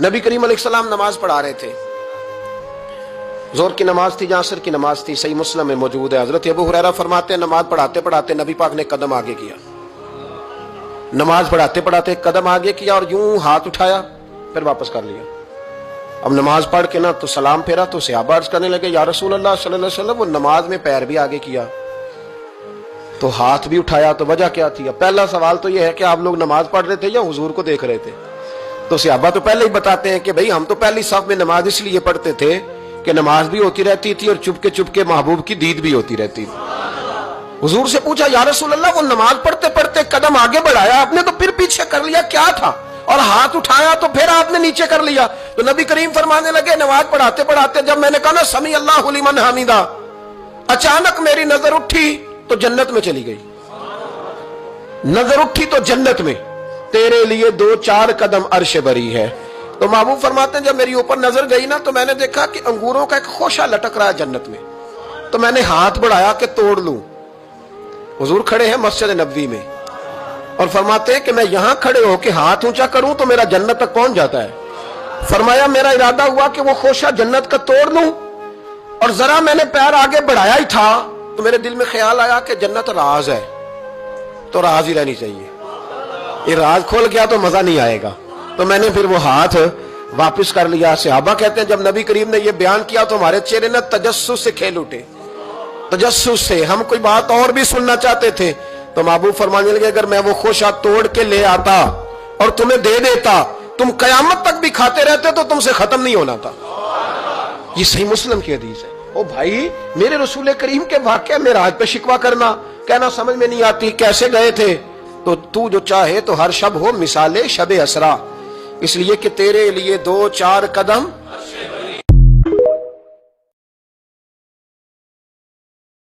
نبی کریم علیہ السلام نماز پڑھا رہے تھے، ظہر کی نماز تھی یا عصر کی نماز تھی، صحیح مسلم میں موجود ہے۔ حضرت ابو ہریرہ فرماتے ہیں نماز پڑھاتے پڑھاتے نبی پاک نے قدم آگے کیا، نماز پڑھاتے پڑھاتے قدم آگے کیا اور یوں ہاتھ اٹھایا پھر واپس کر لیا۔ اب نماز پڑھ کے نا تو سلام پھیرا تو صحابہ عرض کرنے لگے یا رسول اللہ صلی اللہ علیہ وسلم وہ نماز میں پیر بھی آگے کیا تو ہاتھ بھی اٹھایا، تو وجہ کیا تھی؟ پہلا سوال تو یہ ہے کہ آپ لوگ نماز پڑھ رہے تھے یا حضور کو دیکھ رہے تھے؟ تو صحابہ تو پہلے ہی بتاتے ہیں کہ بھئی ہم تو پہلی صف میں نماز اس لیے پڑھتے تھے کہ نماز بھی ہوتی رہتی تھی اور چپ کے محبوب کی دید بھی ہوتی رہتی تھی۔ حضور سے پوچھا یا رسول اللہ وہ نماز پڑھتے پڑھتے قدم آگے بڑھایا آپ نے تو پھر پیچھے کر لیا، کیا تھا؟ اور ہاتھ اٹھایا تو پھر آپ نے نیچے کر لیا۔ تو نبی کریم فرمانے لگے نماز پڑھاتے پڑھاتے جب میں نے کہا نا سمی اللہ لمن حمیدہ، اچانک میری نظر اٹھی تو جنت میں چلی گئی، نظر اٹھی تو جنت میں، تیرے لیے 2-4 قدم عرش بری ہے۔ تو محبوب فرماتے ہیں جب میری اوپر نظر گئی نا تو میں نے دیکھا کہ انگوروں کا ایک خوشہ لٹک رہا ہے جنت میں، تو میں نے ہاتھ بڑھایا کہ توڑ لوں۔ حضور کھڑے ہیں مسجد نبوی میں اور فرماتے ہیں کہ میں یہاں کھڑے ہو کے ہاتھ اونچا کروں تو میرا جنت تک پہنچ جاتا ہے۔ فرمایا میرا ارادہ ہوا کہ وہ خوشہ جنت کا توڑ لوں، اور ذرا میں نے پیر آگے بڑھایا ہی تھا تو میرے دل میں خیال آیا کہ جنت راز ہے تو راز ہی رہنی چاہیے، یہ راز کھول گیا تو مزہ نہیں آئے گا، تو میں نے پھر وہ ہاتھ واپس کر لیا۔ صحابہ کہتے ہیں جب نبی کریم نے یہ بیان کیا تو ہمارے چہرے نے تجسس سے کھیل اٹھے، تجسس سے ہم کوئی بات اور بھی سننا چاہتے تھے۔ تو محبوب فرمانے لگے اگر میں وہ خوشہ توڑ کے لے آتا اور تمہیں دے دیتا تم قیامت تک بھی کھاتے رہتے تو تم سے ختم نہیں ہونا تھا۔ یہ صحیح مسلم کی حدیث ہے۔ او بھائی میرے رسول کریم کے واقعہ معراج پہ شکوہ کرنا، کہنا سمجھ میں نہیں آتی کیسے گئے تھے، تو جو چاہے تو ہر شب ہو مثال شب اسرا، اس لیے کہ تیرے لیے 2-4 قدم